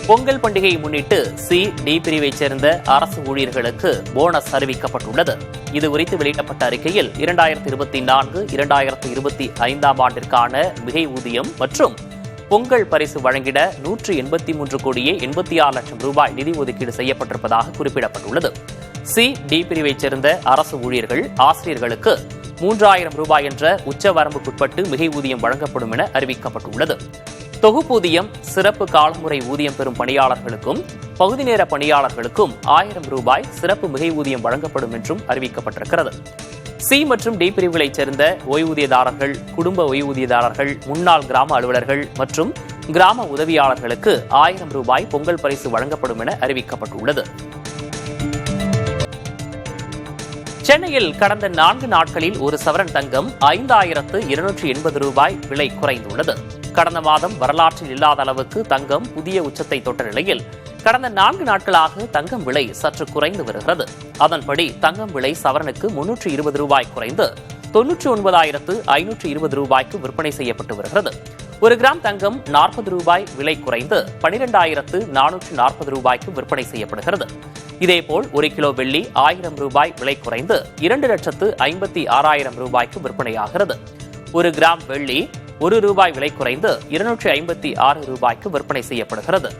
பொங்கல் பண்டிகையை முன்னிட்டு C D பிரிவைச் சேர்ந்த அரசு ஊழியர்களுக்கு போனஸ் அறிவிக்கப்பட்டுள்ளது. இதுகுறித்து வெளியிடப்பட்ட அறிக்கையில் 2024-2025 ஆண்டிற்கான மிகை ஊதியம் மற்றும் பொங்கல் பரிசு வழங்கிட 183 கோடியே 86 லட்சம் ரூபாய் நிதி ஒதுக்கீடு செய்யப்பட்டிருப்பதாக குறிப்பிடப்பட்டுள்ளது. சி டி பிரிவைச் சேர்ந்த அரசு ஊழியர்கள், ஆசிரியர்களுக்கு 3000 ரூபாய் என்ற உச்சவரம்புக்குட்பட்டு மிகை ஊதியம் வழங்கப்படும் என அறிவிக்கப்பட்டுள்ளது. தொகுப்பூதியம், சிறப்பு காலமுறை ஊதியம் பெறும் பணியாளர்களுக்கும் பகுதி நேர பணியாளர்களுக்கும் 1000 ரூபாய் சிறப்பு மிகை ஊதியம் வழங்கப்படும் என்றும் அறிவிக்கப்பட்டிருக்கிறது. சி மற்றும் டி பிரிவுகளைச் சேர்ந்த ஓய்வூதியதாரர்கள், குடும்ப ஓய்வூதியதாரர்கள், முன்னாள் கிராம அலுவலர்கள் மற்றும் கிராம உதவியாளர்களுக்கு 1000 ரூபாய் பொங்கல் பரிசு வழங்கப்படும் என அறிவிக்கப்பட்டுள்ளது. சென்னையில் கடந்த 4 நாட்களில் ஒரு சவரன் தங்கம் 5280 ரூபாய் விலை குறைந்துள்ளது. கடந்த மாதம் வரலாற்றில் இல்லாத அளவுக்கு தங்கம் புதிய உச்சத்தை தொட்ட நிலையில் கடந்த 4 நாட்களாக தங்கம் விலை சற்று குறைந்து வருகிறது. அதன்படி தங்கம் விலை சவரனுக்கு 320 ரூபாய் குறைந்து 99,520 ரூபாய்க்கு விற்பனை செய்யப்பட்டு வருகிறது. ஒரு கிராம் தங்கம் 40 ரூபாய் விலை குறைந்து 12,440 ரூபாய்க்கு விற்பனை செய்யப்படுகிறது. இதேபோல் 1 கிலோ வெள்ளி 1000 ரூபாய் விலை குறைந்து 2,56,000 ரூபாய்க்கு விற்பனையாகிறது. 1 கிராம் வெள்ளி 1 ரூபாய் விலை குறைந்து 256 ரூபாய்க்கு விற்பனை செய்யப்படுகிறது.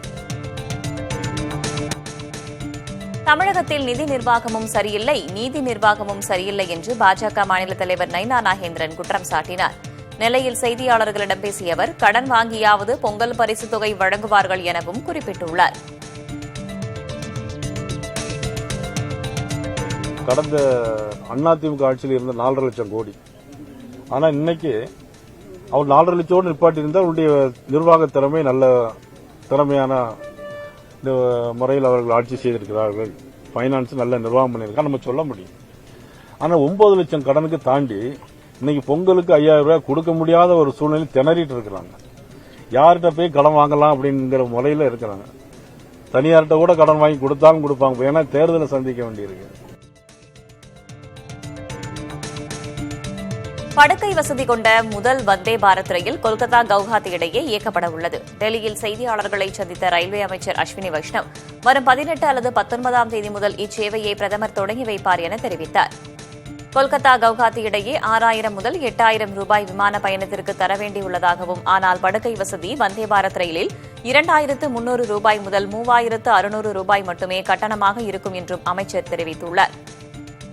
தமிழகத்தில் நிதி நிர்வாகமும் சரியில்லை, நீதி நிர்வாகமும் சரியில்லை என்று பாஜக மாநில தலைவர் நைனா நாகேந்திரன் குற்றம் சாட்டினார். நெல்லையில் செய்தியாளர்களிடம் பேசிய அவர், கடன் வாங்கியாவது பொங்கல் பரிசு தொகை வழங்குவார்கள் எனவும் குறிப்பிட்டுள்ளார். கடந்த அதிமுக ஆட்சியில் இருந்த 4.5 லட்சம் கோடி, ஆனா இன்னைக்கு அவர் 4.5 லட்சோடு நிப்பாட்டியிருந்தால் அவருடைய நிர்வாக திறமை நல்ல திறமையான முறையில் அவர்கள் ஆட்சி செய்திருக்கிறார்கள். பைனான்ஸ் நல்ல நிர்வாகம் பண்ணியிருக்கா நம்ம சொல்ல முடியும். ஆனா 9 லட்சம் கடனுக்கு தாண்டி இன்னைக்கு பொங்கலுக்கு 5000 ரூபாய் கொடுக்க முடியாத ஒரு சூழ்நிலை திணறிட்டு இருக்கிறாங்க. யார்கிட்ட போய் கடன் வாங்கலாம் அப்படிங்கிற முறையில இருக்கிறாங்க. தனியார்கிட்ட கூட கடன் வாங்கி கொடுத்தாலும் கொடுப்பாங்க, ஏன்னா தேர்தலை சந்திக்க வேண்டியிருக்கு. படுக்கை வசதி கொண்ட முதல் வந்தே பாரத் ரயில் கொல்கத்தா கவுஹாத்தி இடையே இயக்கப்பட உள்ளது. டெல்லியில் செய்தியாளர்களை சந்தித்த ரயில்வே அமைச்சர் அஸ்வினி வைஷ்ணவ், வரும் 18 அல்லது 19ஆம் தேதி முதல் இச்சேவையை பிரதமர் தொடங்கி வைப்பார் என தெரிவித்தார். கொல்கத்தா கவுஹாத்தி இடையே 6000 முதல் 8000 ரூபாய் விமான பயணத்திற்கு தர வேண்டியுள்ளதாகவும், ஆனால் படுக்கை வசதி வந்தே பாரத் ரயிலில் 2300 ரூபாய் முதல் 3600 ரூபாய் மட்டுமே கட்டணமாக இருக்கும் என்றும் அமைச்சர் தெரிவித்துள்ளார்.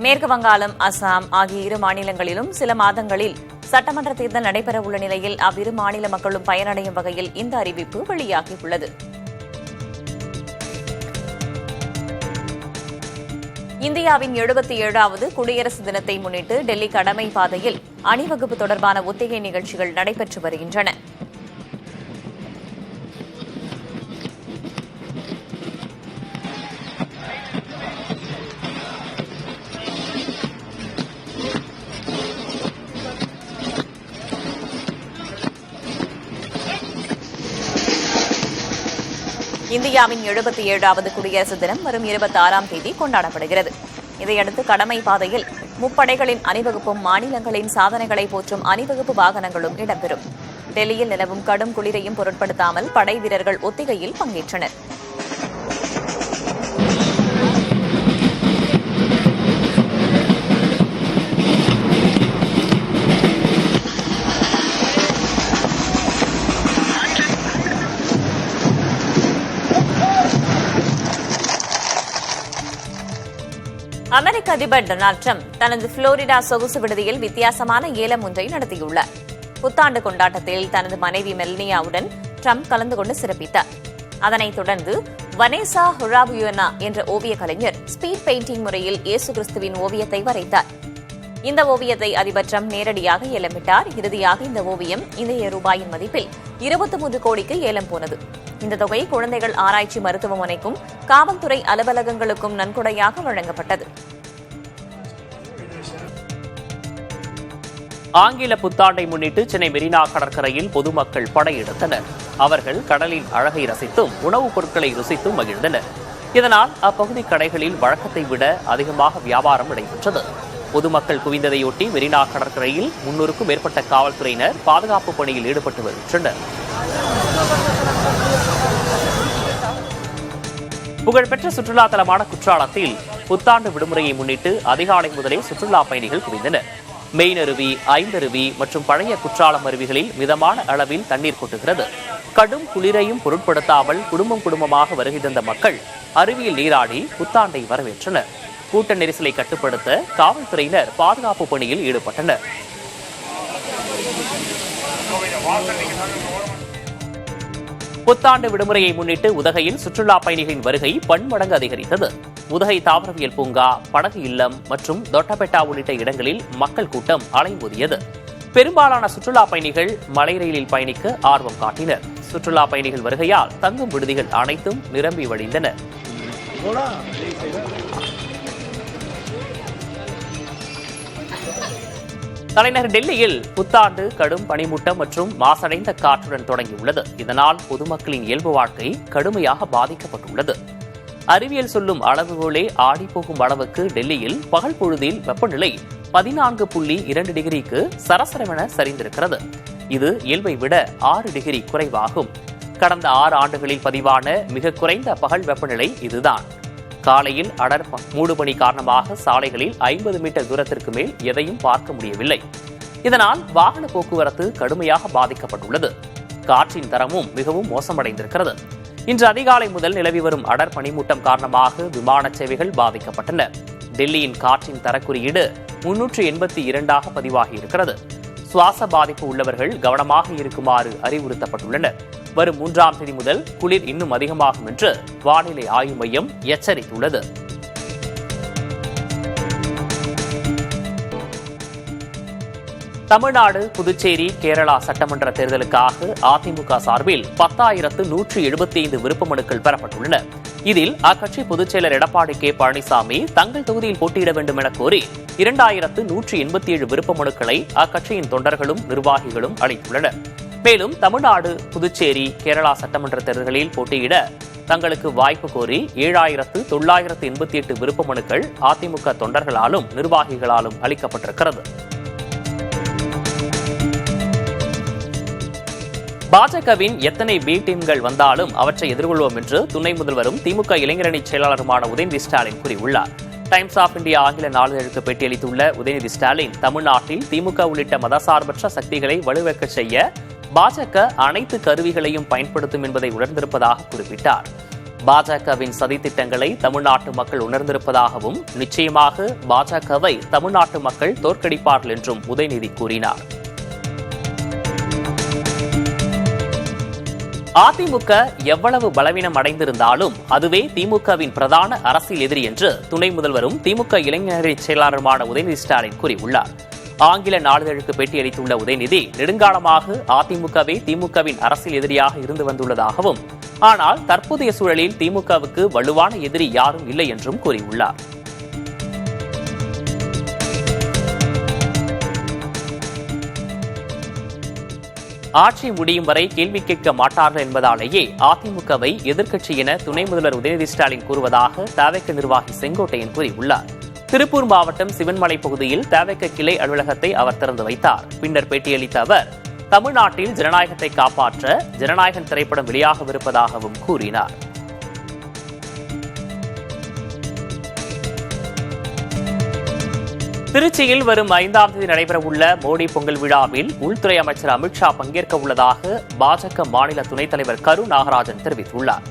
மேற்கு வங்காளம், அசாம் ஆகிய 2 மாநிலங்களிலும் சில மாதங்களில் சட்டமன்ற தேர்தல் நடைபெறவுள்ள நிலையில் அவ்விரு மாநில மக்களும் பயனடையும் வகையில் இந்த அறிவிப்பு வெளியாகியுள்ளது. இந்தியாவின் 77வது குடியரசு தினத்தை முன்னிட்டு டெல்லி கடமை பாதையில் அணிவகுப்பு தொடர்பான ஒத்திகை நிகழ்ச்சிகள் நடைபெற்று வருகின்றன. இந்தியாவின் 77வது குடியரசு தினம் வரும் 26ஆம் தேதி கொண்டாடப்படுகிறது. இதையடுத்து கடமை பாதையில் முப்படைகளின் அணிவகுப்பும் மாநிலங்களின் சாதனைகளை போற்றும் அணிவகுப்பு வாகனங்களும் இடம்பெறும். டெல்லியில் நிலவும் கடும் குளிரையும் பொருட்படுத்தாமல் படை வீரர்கள் ஒத்திகையில் பங்கேற்றனர். அமெரிக்க அதிபர் டொனால்டு டிரம்ப் தனது புளோரிடா சொகுசு விடுதியில் வித்தியாசமான ஏலம் ஒன்றை நடத்தியுள்ளார். புத்தாண்டு கொண்டாட்டத்தில் தனது மனைவி மெல்னியாவுடன் டிரம்ப் கலந்து கொண்டு சிறப்பித்தார். அதனைத் தொடர்ந்து வனேசா ஹொராபுயோனா என்ற ஓவிய கலைஞர் ஸ்பீட் பெயிண்டிங் முறையில் இயேசு கிறிஸ்துவின் ஓவியத்தை வரைந்தார். இந்த ஓவியத்தை அதிபர் டிரம்ப் நேரடியாக ஏலமிட்டார். இறுதியாக இந்த ஓவியம் இந்திய ரூபாயின் மதிப்பில் 23 கோடிக்கு ஏலம் போனது. இந்த தொகை குழந்தைகள் ஆராய்ச்சி மருத்துவமனைக்கும் காவல்துறை அலுவலகங்களுக்கும் நன்கொடையாக வழங்கப்பட்டது. ஆங்கில புத்தாண்டை முன்னிட்டு சென்னை மெரினா கடற்கரையில் பொதுமக்கள் படையெடுத்தனர். அவர்கள் கடலின் அழகை ரசித்தும் உணவுப் பொருட்களை ருசித்தும் மகிழ்ந்தனர். இதனால் அப்பகுதி கடைகளில் வழக்கத்தை விட அதிகமாக வியாபாரம் நடைபெற்றது. பொதுமக்கள் குவிந்ததையொட்டி மெரினா கடற்கரையில் 300க்கும் மேற்பட்ட காவல்துறையினர் பாதுகாப்பு பணியில் ஈடுபட்டு வருகின்றனர். புகழ்பெற்ற சுற்றுலா தலமான குற்றாலத்தில் புத்தாண்டு விடுமுறையை முன்னிட்டு அதிகாலை முதலே சுற்றுலா பயணிகள் குவிந்தனர். மெயினருவி, ஐந்தருவி மற்றும் பழைய குற்றாலம் அருவிகளில் மிதமான அளவில் தண்ணீர் கொட்டுகிறது. கடும் குளிரையும் பொருட்படுத்தாமல் குடும்பமாக வருகை தந்த மக்கள் அருவியில் நீராடி புத்தாண்டை வரவேற்றனர். கூட்ட நெரிசலை கட்டுப்படுத்த காவல்துறையினர் பாதுகாப்பு பணியில் ஈடுபட்டனர். புத்தாண்டு விடுமுறையை முன்னிட்டு உதகையில் சுற்றுலா பயணிகளின் வருகை பன்மடங்கு அதிகரித்தது. உதகை தாவரவியல் பூங்கா, படகு இல்லம் மற்றும் தொட்டபெட்டா உள்ளிட்ட இடங்களில் மக்கள் கூட்டம் அலைமோதியது. பெரும்பாலான சுற்றுலா பயணிகள் மலை ரயிலில் பயணிக்க ஆர்வம் காட்டினர். சுற்றுலா பயணிகள் வருகையால் தங்கும் விடுதிகள் அனைத்தும் நிரம்பி வழிந்தன. தலைநகர் டெல்லியில் புத்தாண்டு கடும் பனிமூட்டம் மற்றும் மாசடைந்த காற்றுடன் தொடங்கியுள்ளது. இதனால் பொதுமக்களின் இயல்பு வாழ்க்கை கடுமையாக பாதிக்கப்பட்டுள்ளது. அறிவியல் சொல்லும் அளவுகோலே ஆடிப்போகும் அளவுக்கு டெல்லியில் பகல் பொழுதில் வெப்பநிலை 14.2 டிகிரிக்கு சரசரவென சரிந்திருக்கிறது. இது இயல்பை விட 6 டிகிரி குறைவாகும். கடந்த 6 ஆண்டுகளில் பதிவான மிக குறைந்த பகல் வெப்பநிலை இதுதான். காலையில் அடர் மூடுபனி காரணமாக சாலைகளில் 50 மீட்டர் தூரத்திற்கு மேல் எதையும் பார்க்க முடியவில்லை. இதனால் வாகன போக்குவரத்து கடுமையாக பாதிக்கப்பட்டுள்ளது. காற்றின் தரமும் மிகவும் மோசமடைந்திருக்கிறது. இன்று அதிகாலை முதல் நிலவி வரும் அடர் பனிமூட்டம் காரணமாக விமான சேவைகள் பாதிக்கப்பட்டன. டெல்லியின் காற்றின் தரக்குறியீடு 382 பதிவாகி இருக்கிறது. சுவாச பாதிப்பு உள்ளவர்கள் கவனமாக இருக்குமாறு அறிவுறுத்தப்பட்டுள்ளனர். வரும் 3ஆம் தேதி முதல் குளிர் இன்னும் அதிகமாகும் என்று வானிலை ஆய்வு மையம் எச்சரித்துள்ளது. தமிழ்நாடு, புதுச்சேரி, கேரளா சட்டமன்ற தேர்தலுக்காக அதிமுக சார்பில் 10,175 விருப்ப மனுக்கள் பெறப்பட்டுள்ளன. இதில் அக்கட்சி பொதுச் செயலர் எடப்பாடி கே பழனிசாமி தங்கள் தொகுதியில் போட்டியிட வேண்டும் என கோரி 2,187 விருப்ப மனுக்களை அக்கட்சியின் தொண்டர்களும் நிர்வாகிகளும் அளித்துள்ளனர். மேலும் தமிழ்நாடு, புதுச்சேரி, கேரளா சட்டமன்ற தேர்தல்களில் போட்டியிட தங்களுக்கு வாய்ப்பு கோரி 7,988 விருப்ப மனுக்கள் அதிமுக தொண்டர்களாலும் நிர்வாகிகளாலும் அளிக்கப்பட்டிருக்கிறது. பாஜகவின் எத்தனை பி டீம்கள் வந்தாலும் அவற்றை எதிர்கொள்வோம் என்று துணை முதல்வரும் திமுக இளைஞரணி செயலாளருமான உதயநிதி ஸ்டாலின் கூறியுள்ளார். டைம்ஸ் ஆஃப் இந்தியா ஆங்கில நாளிதழுக்கு பேட்டியளித்துள்ள உதயநிதி ஸ்டாலின், தமிழ்நாட்டில் திமுக உள்ளிட்ட மதசார்பற்ற சக்திகளை வலுவெக்க செய்ய பாஜக அனைத்து கருவிகளையும் பயன்படுத்தும் என்பதை உணர்ந்திருப்பதாக குறிப்பிட்டார். பாஜகவின் சதித்திட்டங்களை தமிழ்நாட்டு மக்கள் உணர்ந்திருப்பதாகவும் நிச்சயமாக பாஜகவை தமிழ்நாட்டு மக்கள் தோற்கடிப்பார்கள் என்றும் உதயநிதி கூறினார். அதிமுக எவ்வளவு பலவீனம் அடைந்திருந்தாலும் அதுவே திமுகவின் பிரதான அரசியல் எதிரி என்று துணை முதல்வரும் திமுக இளைஞரணி செயலாளருமான உதயநிதி ஸ்டாலின் கூறியுள்ளார். ஆங்கில நாளிதழுக்கு பேட்டியளித்துள்ள உதயநிதி, நெடுங்காலமாக அதிமுகவே திமுகவின் அரசியல் எதிரியாக இருந்து வந்துள்ளதாகவும், ஆனால் தற்போதைய சூழலில் திமுகவுக்கு வலுவான எதிரி யாரும் இல்லை என்றும் கூறியுள்ளார். ஆட்சி முடியும் வரை கேள்வி கேட்க மாட்டார்கள் என்பதாலேயே அதிமுகவை எதிர்க்கட்சி என துணை முதல்வர் உதயநிதி ஸ்டாலின் கூறுவதாக தவேக நிர்வாகி செங்கோட்டையன் கூறியுள்ளார். திருப்பூர் மாவட்டம் சிவன்மலை பகுதியில் தவேக கிளை அலுவலகத்தை அவர் திறந்து வைத்தார். பின்னர் பேட்டியளித்த அவர், தமிழ்நாட்டில் ஜனநாயகத்தை காப்பாற்ற ஜனநாயகன் திரைப்படம் வெளியாகவிருப்பதாகவும் கூறினார். திருச்சியில் வரும் 5ஆம் தேதி நடைபெறவுள்ள மோடி பொங்கல் விழாவில் உள்துறை அமைச்சர் அமித்ஷா பங்கேற்க உள்ளதாக பாஜக மாநில துணைத் தலைவர் கரு நாகராஜன் தெரிவித்துள்ளார்.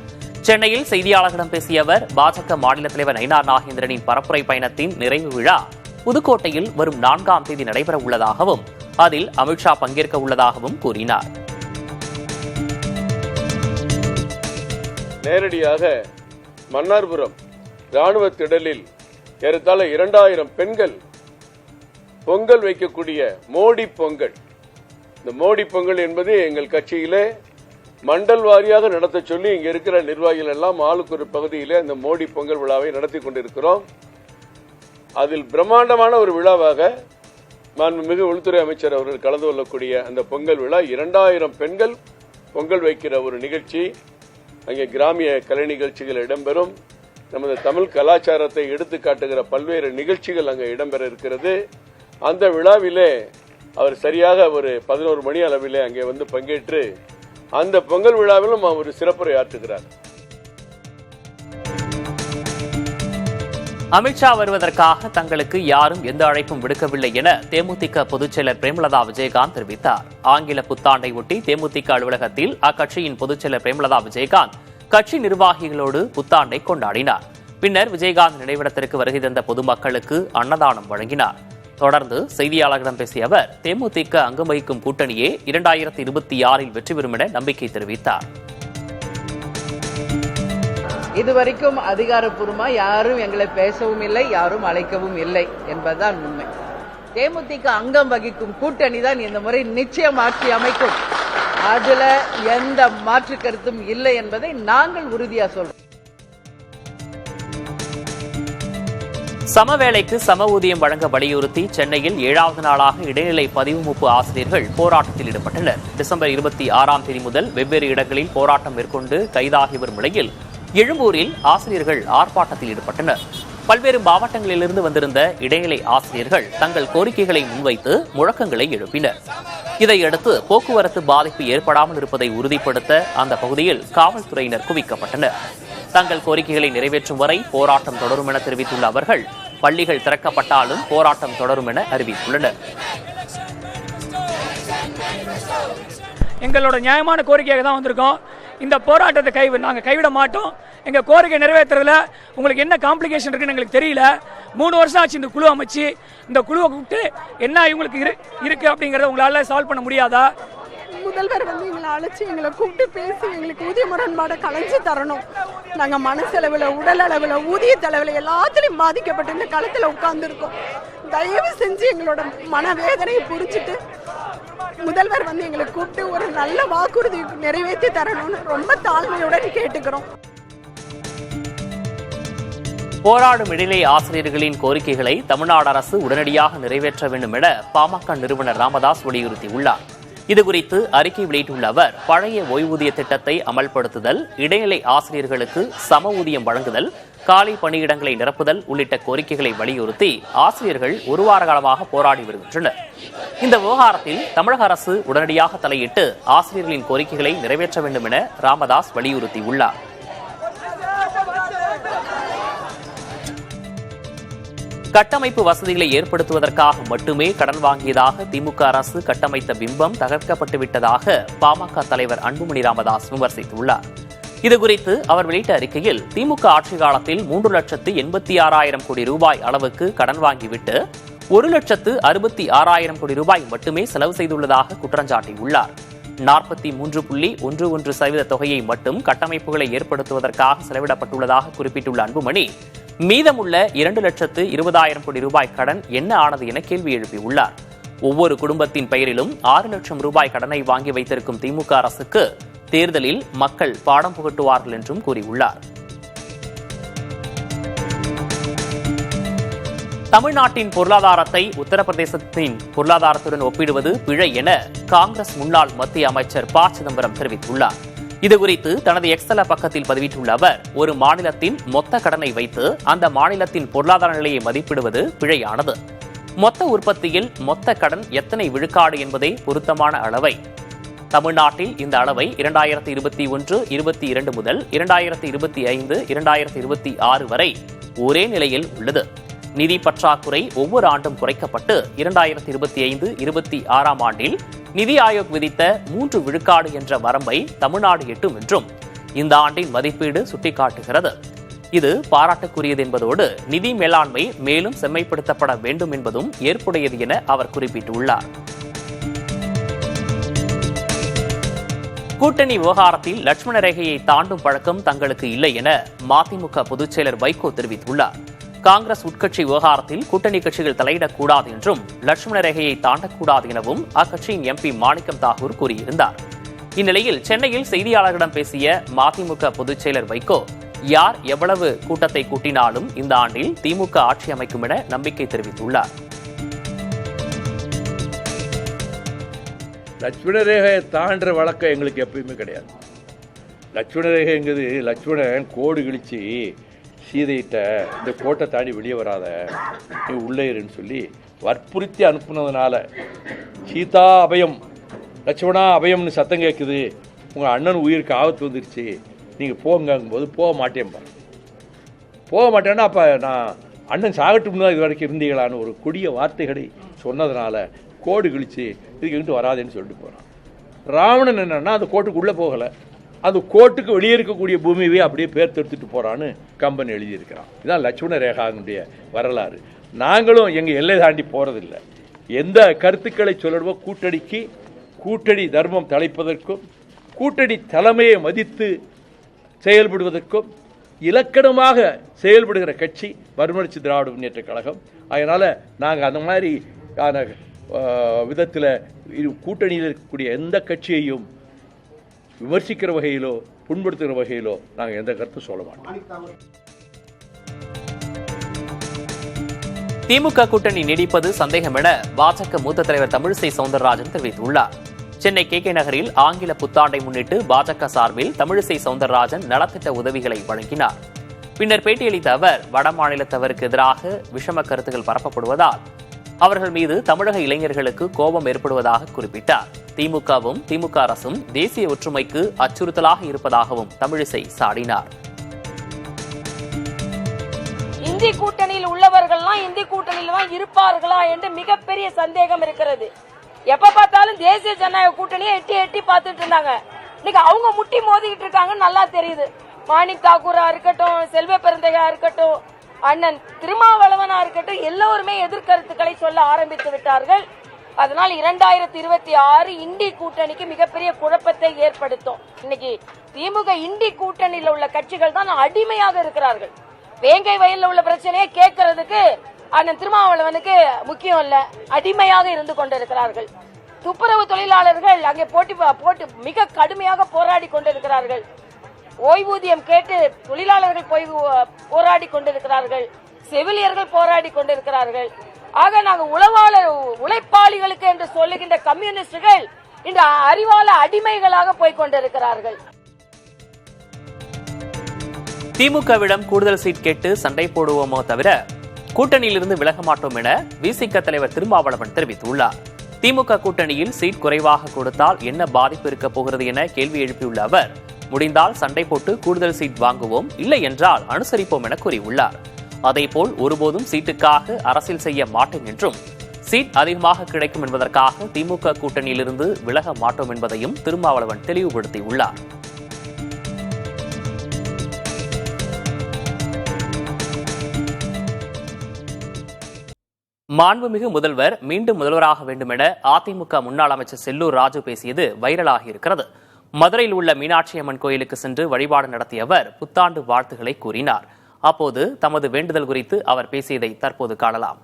சென்னையில் செய்தியாளர்களிடம் பேசிய அவர், பாஜக மாநில தலைவர் நயினார் நாகேந்திரனின் பரப்புரை பயணத்தின் நிறைவு விழா புதுக்கோட்டையில் வரும் 4ஆம் தேதி நடைபெற உள்ளதாகவும் அதில் அமித்ஷா பங்கேற்க உள்ளதாகவும் கூறினார். நேரடியாக மன்னார்புரம் ராணுவ திடலில் ஏறத்தாழ 2000 பெண்கள் பொங்கல் வைக்கக்கூடிய மோடி பொங்கல். இந்த மோடி பொங்கல் என்பது எங்கள் கட்சியிலே மண்டல் வாரியாக நடத்த சொல்லி இங்க இருக்கிற நிர்வாகிகள் எல்லாம் ஆளுக்கு ஒரு பகுதியிலே அந்த மோடி பொங்கல் விழாவை நடத்தி கொண்டிருக்கிறோம். அதில் பிரம்மாண்டமான ஒரு விழாவாக மாண்புமிகு உள்துறை அமைச்சர் அவர்கள் கலந்து கொள்ளக்கூடிய அந்த பொங்கல் விழா 2000 பெண்கள் பொங்கல் வைக்கிற ஒரு நிகழ்ச்சி. அங்கே கிராமிய கலை நிகழ்ச்சிகள் இடம்பெறும். நமது தமிழ் கலாச்சாரத்தை எடுத்து காட்டுகிற பல்வேறு நிகழ்ச்சிகள் அங்கே இடம்பெற இருக்கிறது. அந்த விழாவிலே அவர் சரியாக ஒரு 11 மணி அளவிலே அங்கே வந்து பங்கேற்று அந்த பொங்கல் விழாவிலும் அவர் சிறப்புரை ஆற்றுகிறார். அமித்ஷா வருவதற்காக தங்களுக்கு யாரும் எந்த அழைப்பும் விடுக்கவில்லை என தேமுதிக பொதுச்செயலர் பிரேமலதா விஜயகாந்த் தெரிவித்தார். ஆங்கில புத்தாண்டை ஒட்டி தேமுதிக அலுவலகத்தில் அக்கட்சியின் பொதுச்செயலர் பிரேமலதா விஜயகாந்த் கட்சி நிர்வாகிகளோடு புத்தாண்டை கொண்டாடினார். பின்னர் விஜயகாந்த் நினைவிடத்திற்கு வருகை தந்த பொதுமக்களுக்கு அன்னதானம் வழங்கினார். தொடர்ந்து செய்தியாளர்களிடம் பேசிய அவர் தேமுதிக அங்கம் வகிக்கும் கூட்டணியே 2026 வெற்றி பெறும் என நம்பிக்கை தெரிவித்தார். இதுவரைக்கும் அதிகாரப்பூர்வமா யாரும் எங்களை பேசவும் இல்லை, யாரும் அழைக்கவும் இல்லை என்பதுதான் உண்மை. தேமுதிக அங்கம் வகிக்கும் கூட்டணி தான் இந்த முறை நிச்சயம் ஆட்சி அமைக்கும். அதுல எந்த மாற்று கருத்தும் இல்லை என்பதை நாங்கள் உறுதியா சொல்றோம். சமவேளைக்கு சம ஊதியம் வழங்க வலியுறுத்தி சென்னையில் 7வது நாளாக இடைநிலை பதிவுமுப்பு ஆசிரியர்கள் போராட்டத்தில் ஈடுபட்டனர். டிசம்பர் 26 முதல் வெவ்வேறு இடங்களில் போராட்டம் மேற்கொண்டு கைதாகி வரும் நிலையில் எழும்பூரில் ஆசிரியர்கள் ஆர்ப்பாட்டத்தில் ஈடுபட்டனர். பல்வேறு மாவட்டங்களிலிருந்து வந்திருந்த இடைநிலை ஆசிரியர்கள் தங்கள் கோரிக்கைகளை முன்வைத்து முழக்கங்களை எழுப்பினர். இதையடுத்து போக்குவரத்து பாதிப்பு ஏற்படாமல் இருப்பதை உறுதிப்படுத்த அந்த பகுதியில் காவல்துறையினர் குவிக்கப்பட்டனர். தங்கள் கோரிக்கைகளை நிறைவேற்றும் வரை போராட்டம் தொடரும் என தெரிவித்துள்ள அவர்கள் பள்ளிகள் திறக்கப்பட்டாலும் போராட்டம் தொடரும் என அறிவித்துள்ளனர். எங்களோட நியாயமான கோரிக்கையாக தான் வந்திருக்கோம். இந்த போராட்டத்தை நாங்கள் கைவிட மாட்டோம். எங்கள் கோரிக்கை நிறைவேற்றுறதுல உங்களுக்கு என்ன காம்ப்ளிகேஷன் இருக்குன்னு எங்களுக்கு தெரியல. 3 வருஷம் ஆச்சு இந்த குழு அமைச்சு. இந்த குழுவை கூப்பிட்டு என்ன இவங்களுக்கு இருக்கு அப்படிங்கிறத உங்களால சால்வ் பண்ண முடியாதா? முதல்வர் எங்களை அழைச்சி எங்களை கூப்பிட்டு பேசி எங்களுக்கு ஊதிய முரண்பாடை கலைஞ்சு தரணும். நாங்கள் மனசெலவில், உடல் அளவில், ஊதிய தலைவில் எல்லாத்திலையும் பாதிக்கப்பட்டு இந்த களத்தில் உட்கார்ந்துருக்கோம். தயவு செஞ்சு எங்களோட மனவேதனையை புரிஞ்சுட்டு முதல்வர் எங்களை கூப்பிட்டு ஒரு நல்ல வாக்குறுதி நிறைவேற்றி தரணும்னு ரொம்ப தாழ்மையுடன் கேட்டுக்கிறோம். போராடும் இடைநிலை ஆசிரியர்களின் கோரிக்கைகளை தமிழ்நாடு அரசு உடனடியாக நிறைவேற்ற வேண்டும் என பாமக நிறுவனர் ராமதாஸ் வலியுறுத்தியுள்ளார். இதுகுறித்து அறிக்கை வெளியிட்டுள்ள அவர் பழைய ஓய்வூதிய திட்டத்தை அமல்படுத்துதல், இடைநிலை ஆசிரியர்களுக்கு சம ஊதியம் வழங்குதல், காலி பணியிடங்களை நிரப்புதல் உள்ளிட்ட கோரிக்கைகளை வலியுறுத்தி ஆசிரியர்கள் 1 வார காலமாக போராடி வருகின்றனர். இந்த விவகாரத்தில் தமிழக அரசு உடனடியாக தலையிட்டு ஆசிரியர்களின் கோரிக்கைகளை நிறைவேற்ற வேண்டும் என ராமதாஸ் வலியுறுத்தியுள்ளார். கட்டமைப்பு வசதிகளை ஏற்படுத்துவதற்காக மட்டுமே கடன் வாங்கியதாக திமுக அரசு கட்டமைத்த பிம்பம் தகர்க்கப்பட்டுவிட்டதாக பாமக தலைவர் அன்புமணி ராமதாஸ் விமர்சித்துள்ளார். இதுகுறித்து அவர் வெளியிட்ட அறிக்கையில் திமுக ஆட்சி காலத்தில் 3,86,000 கோடி ரூபாய் அளவுக்கு கடன் வாங்கிவிட்டு 1,66,000 கோடி ரூபாய் மட்டுமே செலவு செய்துள்ளதாக குற்றஞ்சாட்டியுள்ளார். 43.11% தொகையை மட்டும் கட்டமைப்புகளை ஏற்படுத்துவதற்காக செலவிடப்பட்டுள்ளதாக குறிப்பிட்டுள்ள அன்புமணி மீதமுள்ள 2,20,000 கோடி ரூபாய் கடன் என்ன ஆனது என கேள்வி எழுப்பியுள்ளார். ஒவ்வொரு குடும்பத்தின் பெயரிலும் 6 லட்சம் ரூபாய் கடனை வாங்கி வைத்திருக்கும் திமுக அரசுக்கு தேர்தலில் மக்கள் பாடம் புகட்டுவார்கள் என்றும் கூறியுள்ளார். தமிழ்நாட்டின் பொருளாதாரத்தை உத்தரப்பிரதேசத்தின் பொருளாதாரத்துடன் ஒப்பிடுவது பிழை என காங்கிரஸ் முன்னாள் மத்திய அமைச்சர் ப. சிதம்பரம் தெரிவித்துள்ளார். இதுகுறித்து தனது எக்ஸ்தல பக்கத்தில் பதிவிட்டுள்ள அவர் ஒரு மாநிலத்தின் மொத்த கடனை வைத்து அந்த மாநிலத்தின் பொருளாதார நிலையை மதிப்பிடுவது பிழையானது. மொத்த உற்பத்தியில் மொத்த கடன் எத்தனை விழுக்காடு என்பதே பொருத்தமான அளவை. தமிழ்நாட்டில் இந்த அளவை 2021-22 முதல் 2025, 2026 வரை ஒரே நிலையில் உள்ளது. நிதி பற்றாக்குறை ஒவ்வொரு ஆண்டும் குறைக்கப்பட்டு 2025-26 ஆண்டில் நிதி ஆயோக் விதித்த 3 விழுக்காடு என்ற வரம்பை தமிழ்நாடு எட்டும் என்றும் இந்த ஆண்டின் மதிப்பீடு சுட்டிக்காட்டுகிறது. இது பாராட்டுக்குரியது என்பதோடு நிதி மேலாண்மை மேலும் செம்மைப்படுத்தப்பட வேண்டும் என்பதும் ஏற்புடையது என அவர் குறிப்பிட்டுள்ளார். கூட்டணி விவகாரத்தில் லட்சுமண ரேகையை தாண்டும் பழக்கம் தங்களுக்கு இல்லை என மதிமுக பொதுச்செயலர் வைகோ தெரிவித்துள்ளார். காங்கிரஸ் உட்கட்சி விவகாரத்தில் கூட்டணி கட்சிகள் தலையிடக்கூடாது என்றும் லட்சுமண ரேகையை தாண்டக்கூடாது எனவும் அக்கட்சியின் எம்பி மாணிக்கம் தாகூர் கூறியிருந்தார். இந்நிலையில் சென்னையில் செய்தியாளர்களிடம் பேசிய மதிமுக பொதுச்செயலர் வைகோ யார் எவ்வளவு கூட்டத்தை கூட்டினாலும் இந்த ஆண்டில் திமுக ஆட்சி அமைக்கும் என நம்பிக்கை தெரிவித்துள்ளார். லட்சுமண ரேகையை தாண்டுற வழக்கம் எங்களுக்கு எப்பயுமே கிடையாது. லட்சுமண ரேகைங்கிறது லட்சுமணன் கோடு கிழிச்சு சீதையிட்ட இந்த கோட்டை தாண்டி வெளியே வராத நீ உள்ளே இருன்னு சொல்லி வற்புறுத்தி அனுப்புனதுனால சீதா அபயம், லட்சுமணா அபயம்னு சத்தம் கேட்குது, உங்கள் அண்ணன் உயிருக்கு ஆபத்து வந்துருச்சு, நீங்கள் போங்கும்போது போக மாட்டேன்பா. போக மாட்டேன்னா அப்போ நான் அண்ணன் சாகட்டும் தான் இது வரைக்கும் இருந்தீங்களான்னு ஒரு கொடிய வார்த்தைகளை சொன்னதுனால கோடு கிழிச்சு இதுக்கிட்டு வராதுன்னு சொல்லிட்டு போகிறான். ராவணன் என்னன்னா அந்த கோட்டுக்குள்ளே போகலை, அந்த கோட்டுக்கு வெளியே இருக்கக்கூடிய பூமியவே அப்படியே பேர் எடுத்துட்டு போகிறான்னு கம்பன் எழுதியிருக்கிறான். இதுதான் லட்சுமண ரேகாவினுடைய வரலாறு. நாங்களும் எங்கள் எல்லை தாண்டி போகிறதில்ல. எந்த கருத்துக்களை சொல்லணுமோ கூட்டணி தர்மம் தலைப்பதற்கும் கூட்டணி தலைமையை மதித்து செயல்படுவதற்கும் இலக்கணமாக செயல்படுகிற கட்சி மறுமலர்ச்சி திராவிட முன்னேற்ற கழகம். அதனால் நாங்கள் அந்த மாதிரி விதத்தில் கூட்டணியில் இருக்கக்கூடிய எந்த கட்சியையும் விமர்சிக்கிற வகையிலோ புண்படுத்துகிற வகையிலோ நாங்கள் எந்த கருத்தும் சொல்ல மாட்டோம். திமுக கூட்டணி நீடிப்பது சந்தேகம் என பாஜக மூத்த தலைவர் தமிழிசை சவுந்தரராஜன் தெரிவித்துள்ளார். சென்னை கே நகரில் ஆங்கில புத்தாண்டை முன்னிட்டு பாஜக சார்பில் தமிழிசை சவுந்தரராஜன் நலத்திட்ட உதவிகளை வழங்கினார். பின்னர் பேட்டியளித்த அவர் வட மாநிலத்தவருக்கு எதிராக விஷம கருத்துக்கள் பரப்பப்படுவதால் அவர்கள் மீது தமிழக இளைஞர்களுக்கு கோபம் ஏற்படுவதாக குறிப்பிட்டார். திமுகவும் திமுக அரசும் தேசிய ஒற்றுமைக்கு அச்சுறுத்தலாக இருப்பதாகவும் தமிழிசை சாடினார். இந்தி கூட்டணியில் உள்ளவர்கள்லாம் இந்தி கூட்டணியில் தான் இருப்பார்களா என்று மிகப்பெரிய சந்தேகம் இருக்கிறது. எப்ப பார்த்தாலும் தேசிய ஜனநாயக கூட்டணியை எட்டி பார்த்துட்டு இருந்தாங்க. இன்னைக்கு அவங்க முட்டி மோதிக்கிட்டு இருக்காங்க, நல்லா தெரியுது. மாணிக் தாக்கூரா இருக்கட்டும், செல்வ பெருந்தகையா இருக்கட்டும், அண்ணன் திருமாவளவனா இருக்கட்டும், எல்லோருமே எதிர்கருத்துக்களை சொல்ல ஆரம்பித்து விட்டார்கள். அதனால் 2026 இந்தி கூட்டணிக்கு மிகப்பெரிய குழப்பத்தை ஏற்படுத்தும். இன்னைக்கு திமுக இந்தி கூட்டணியில் உள்ள கட்சிகள் தான் அடிமையாக இருக்கிறார்கள். வேங்கை வயலில் உள்ள பிரச்சனையை கேட்கறதுக்கு அண்ணன் திருமாவளவனுக்கு முக்கியம் இல்ல, அடிமையாக இருந்து கொண்டிருக்கிறார்கள். துப்புரவு தொழிலாளர்கள் அங்கே போட்டு மிக கடுமையாக போராடி கொண்டிருக்கிறார்கள். ஓய்வூதியம் கேட்டு தொழிலாளர்கள் போராடி கொண்டிருக்கிறார்கள், செவிலியர்கள் போராடி கொண்டிருக்கிறார்கள். ஆக நாங்கள் உழைப்பாளிகளுக்கு என்று சொல்லுகின்ற கம்யூனிஸ்டுகள் இந்த அறிவால அடிமைகளாக போய் கொண்டிருக்கிறார்கள். திமுகவிடம் கூடுதல் சீட் கேட்டு சண்டை போடுவோமோ தவிர கூட்டணியிலிருந்து விலக மாட்டோம் என விசிக தலைவர் திருமாவளவன் தெரிவித்துள்ளார். திமுக கூட்டணியில் சீட் குறைவாக கொடுத்தால் என்ன பாதிப்பு இருக்க போகிறது என கேள்வி எழுப்பியுள்ள அவர், முடிந்தால் சண்டை போட்டு கூடுதல் சீட் வாங்குவோம், இல்லை என்றால் அனுசரிப்போம் என கூறியுள்ளார். அதேபோல் ஒருபோதும் சீட்டுக்காக அரசியல் செய்ய மாட்டேன் என்றும், சீட் அதிகமாக கிடைக்கும் என்பதற்காக திமுக கூட்டணியிலிருந்து விலக மாட்டோம் என்பதையும் திருமாவளவன் தெளிவுபடுத்தியுள்ளார். மாண்புமிகு முதல்வர் மீண்டும் முதல்வராக வேண்டும் என அதிமுக முன்னாள் அமைச்சர் செல்லூர் ராஜு பேசியது வைரலாகி இருக்கிறது. மதுரையில் உள்ள மீனாட்சி அம்மன் கோயிலுக்கு சென்று வழிபாடு நடத்திய அவர் புத்தாண்டு வாழ்த்துக்களை கூறினார். அப்போது தமது வேண்டுதல் குறித்து அவர் பேசியதை தற்போது காணலாம்.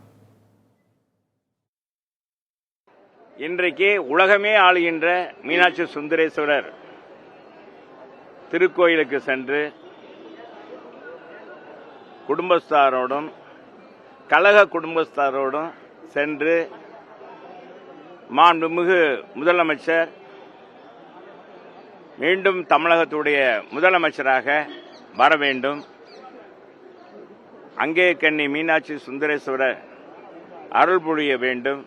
இன்றைக்கு உலகமே ஆளுகின்ற மீனாட்சி சுந்தரேஸ்வரர் திருக்கோயிலுக்கு சென்று குடும்பஸ்தாரோடும் கழக குடும்பஸ்தாரோடும் சென்று மாண்புமிகு முதலமைச்சர் மீண்டும் தமிழகத்துடைய முதலமைச்சராக வர வேண்டும், அங்கே கன்னி மீனாட்சி சுந்தரேஸ்வரர் அருள் புரிய வேண்டும்,